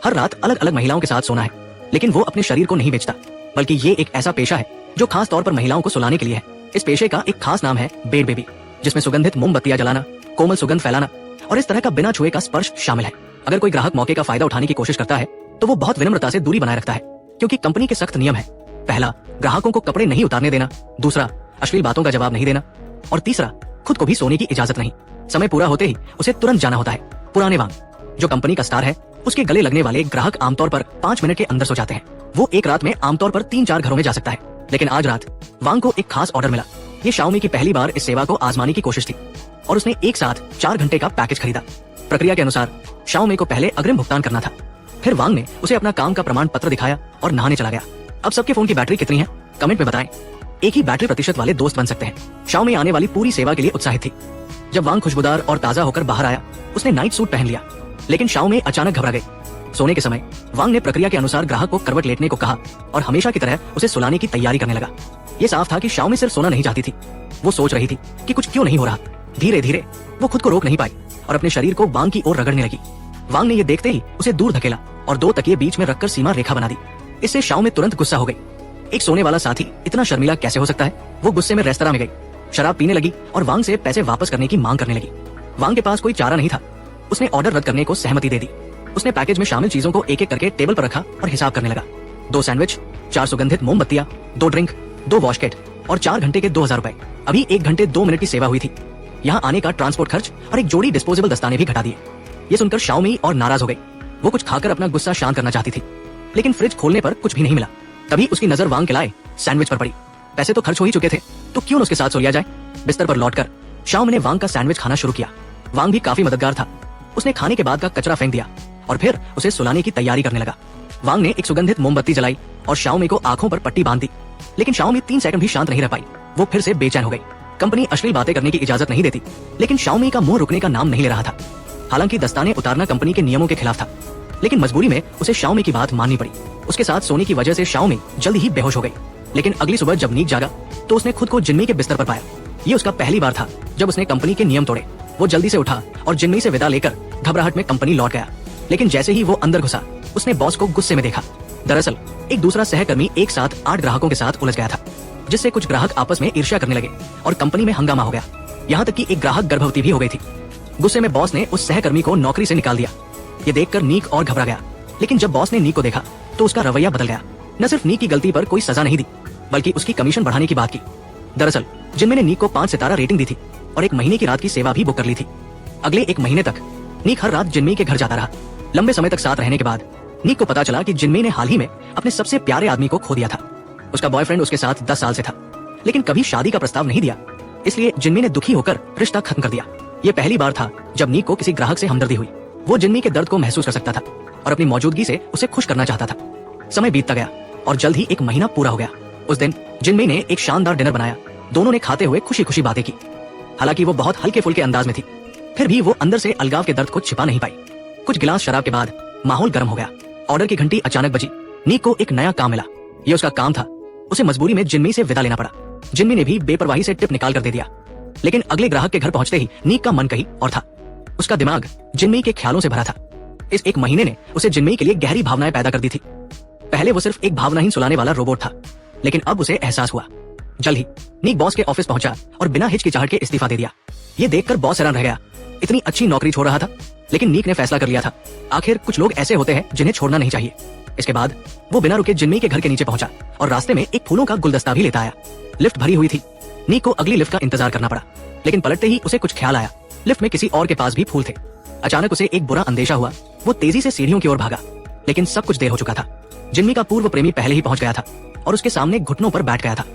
हर रात अलग अलग महिलाओं के साथ सोना है, लेकिन वो अपने शरीर को नहीं बेचता, बल्कि ये एक ऐसा पेशा है जो खास तौर पर महिलाओं को सुलाने के लिए है। इस पेशे का एक खास नाम है बेड बेबी, जिसमें सुगंधित मोमबत्तियां जलाना, कोमल सुगंध फैलाना और इस तरह का बिना छुए का स्पर्श शामिल है। अगर कोई ग्राहक मौके का फायदा उठाने की कोशिश करता है तो वो बहुत विनम्रता से दूरी बनाए रखता है, क्योंकि कंपनी के सख्त नियम है। पहला, ग्राहकों को कपड़े नहीं उतारने देना। दूसरा, अश्लील बातों का जवाब नहीं देना। और तीसरा, खुद को भी सोने की इजाजत नहीं। समय पूरा होते ही उसे तुरंत जाना होता है। पुराने वांग, जो कंपनी का स्टार है, उसके गले लगने वाले ग्राहक आमतौर पर 5 मिनट के अंदर सो जाते हैं। वो एक रात में आमतौर पर 3-4 घरों में जा सकता है। लेकिन आज रात वांग को एक खास ऑर्डर मिला। ये शाओमी की पहली बार इस सेवा को आजमाने की कोशिश थी और उसने एक साथ 4 घंटे का पैकेज खरीदा। प्रक्रिया के अनुसार शाओमी को पहले अग्रिम भुगतान करना था। फिर वांग ने उसे अपना काम का प्रमाण पत्र दिखाया और नहाने चला गया। अब सबके फोन की बैटरी कितनी है, कमेंट में बताएं। एक ही बैटरी प्रतिशत वाले दोस्त बन सकते हैं। शाओमी आने वाली पूरी सेवा के लिए उत्साहित थी। जब वांग खुशबूदार और ताजा होकर बाहर आया, उसने नाइट सूट पहन लिया, लेकिन शाओमी अचानक घबरा गई। सोने के समय वांग ने प्रक्रिया के अनुसार ग्राहक को करवट लेटने को कहा और हमेशा की तरह उसे सुलाने की तैयारी करने लगा। ये साफ था कि शाओमी सिर्फ सोना नहीं चाहती थी, वो सोच रही थी कि कुछ क्यों नहीं हो रहा। धीरे धीरे वो खुद को रोक नहीं पाई और अपने शरीर को वांग की ओर रगड़ने लगी। वांग ने ये देखते ही उसे दूर धकेला और 2 तकिए बीच में रखकर सीमा रेखा बना दी। इससे शाओमी तुरंत गुस्सा हो गई। एक सोने वाला साथी इतना शर्मिला कैसे हो सकता है। वो गुस्से में रेस्तरां में गई, शराब पीने लगी और वांग से पैसे वापस करने की मांग करने लगी। वांग के पास कोई चारा नहीं था। उसने ऑर्डर रद्द करने को सहमति दे दी। उसने पैकेज में शामिल चीजों को एक एक करके टेबल पर रखा और हिसाब करने लगा। 2 सैंडविच, 4 सुगंधित मोमबत्तियां, 2 ड्रिंक, 2 वॉश किट और 4 घंटे के 2000 रुपए। अभी 1 घंटे 2 मिनट की सेवा हुई थी। यहाँ आने का ट्रांसपोर्ट खर्च और एक जोड़ी डिस्पोजेबल दस्ताने भी घटा दिए। ये सुनकर शाओमी और नाराज हो गई। वो कुछ खाकर अपना गुस्सा शांत करना चाहती थी, लेकिन फ्रिज खोलने पर कुछ भी नहीं मिला। तभी उसकी नजर वांग के लाए सैंडविच पर पड़ी। पैसे तो खर्च हो ही चुके थे, तो क्यों न उसके साथ सो लिया जाए। बिस्तर पर लौटकर शाओमी ने वांग का सैंडविच खाना शुरू किया। वांग भी काफी मददगार था। उसने खाने के बाद का कचरा फेंक दिया और फिर उसे सुलाने की तैयारी करने लगा। वांग ने एक सुगंधित मोमबत्ती जलाई और शाओमी को आंखों पर पट्टी बांध दी, लेकिन शाओमी 3 सेकंड भी शांत नहीं रह पाई। वो फिर से बेचैन हो गई। कंपनी अश्लील बातें करने की इजाजत नहीं देती, लेकिन शाओमी का मुंह रुकने का नाम नहीं ले रहा था। हालांकि दस्ताने उतारना कंपनी के नियमों के खिलाफ था, लेकिन मजबूरी में उसे शाओमी की बात माननी पड़ी। उसके साथ सोने की वजह से शाओमी जल्दी ही बेहोश हो गई। लेकिन अगली सुबह जब नीक जागा तो उसने खुद को जिन्मी के बिस्तर पर पाया। ये उसका पहली बार था जब उसने कंपनी के नियम तोड़े। वो जल्दी से उठा और जिन्मी से विदा लेकर घबराहट में कंपनी लौट गया। लेकिन जैसे ही वो अंदर घुसा, उसने बॉस को गुस्से में देखा। दरअसल एक दूसरा सहकर्मी एक साथ 8 ग्राहकों के साथ उलझ गया था, जिससे कुछ ग्राहक आपस में ईर्ष्या करने लगे और कंपनी में हंगामा हो गया। यहाँ तक कि एक ग्राहक गर्भवती भी हो गई थी। गुस्से में बॉस ने उस सहकर्मी को नौकरी से निकाल दिया। ये देखकर नीक और घबरा गया। लेकिन जब बॉस ने नीक को देखा तो उसका रवैया बदल गया। न सिर्फ नीक की गलती पर कोई सजा नहीं दी, बल्कि उसकी कमीशन बढ़ाने की बात की। दरअसल जिनमें ने नीक को 5 सितारा रेटिंग दी थी और 1 महीने की रात की सेवा भी बुक कर ली थी। अगले 1 महीने तक नीक हर रात जिन्मी के घर जाता रहा। लंबे समय तक साथ रहने के बाद नीक को पता चला कि जिन्मी ने हाल ही में अपने सबसे प्यारे आदमी को खो दिया था। उसका बॉयफ्रेंड उसके साथ 10 साल से था, लेकिन कभी शादी का प्रस्ताव नहीं दिया। इसलिए जिन्मी ने दुखी होकर रिश्ता खत्म कर दिया। ये पहली बार था जब नीक को किसी ग्राहक से हमदर्दी हुई। वो जिन्मी के दर्द को महसूस कर सकता था और अपनी मौजूदगी से उसे खुश करना चाहता था। समय बीतता गया और जल्द ही 1 महीना पूरा हो गया। उस दिन जिन्मी ने एक शानदार डिनर बनाया। दोनों ने खाते हुए खुशी खुशी बातें की। हालांकि वो बहुत हल्के फुल्के अंदाज में थी, फिर भी वो अंदर से अलगाव के दर्द को छिपा नहीं पाई। कुछ गिलास शराब के बाद माहौल गर्म हो गया। ऑर्डर की घंटी अचानक बजी। नीक को एक नया काम मिला। ये उसका काम था। उसे मजबूरी में जिन्मी से विदा लेना पड़ा। जिन्मी ने भी बेपरवाही से टिप निकाल कर दे दिया। लेकिन अगले ग्राहक के घर पहुंचते ही नीक का मन कहीं और था। उसका दिमाग जिन्मी के ख्यालों से भरा था। इस 1 महीने ने उसे जिन्मी के लिए गहरी भावनाएं पैदा कर दी थी। पहले वो सिर्फ एक भावनाहीन सुलाने वाला रोबोट था, लेकिन अब उसे एहसास हुआ। जल्द ही नीक बॉस के ऑफिस पहुंचा और बिना हिचकिचाहट के इस्तीफा दे दिया। ये देखकर बॉस हैरान रह गया। इतनी अच्छी नौकरी छोड़ रहा था, लेकिन नीक ने फैसला कर लिया था। आखिर कुछ लोग ऐसे होते हैं जिन्हें छोड़ना नहीं चाहिए। इसके बाद वो बिना रुके जिन्मी के घर के नीचे पहुंचा और रास्ते में एक फूलों का गुलदस्ता भी लेता आया। लिफ्ट भरी हुई थी। नीक को अगली लिफ्ट का इंतजार करना पड़ा, लेकिन पलटते ही उसे कुछ ख्याल आया। लिफ्ट में किसी और के पास भी फूल थे। अचानक उसे एक बुरा अंदेशा हुआ। वो तेजी से सीढ़ियों की ओर भागा, लेकिन सब कुछ देर हो चुका था। जिन्मी का पूर्व प्रेमी पहले ही पहुंच गया था और उसके सामने घुटनों पर बैठ गया था।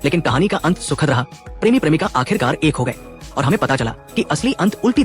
लेकिन कहानी का अंत सुखद रहा। प्रेमी प्रेमिका आखिरकार एक हो गए और हमें पता चला कि असली अंत उल्टी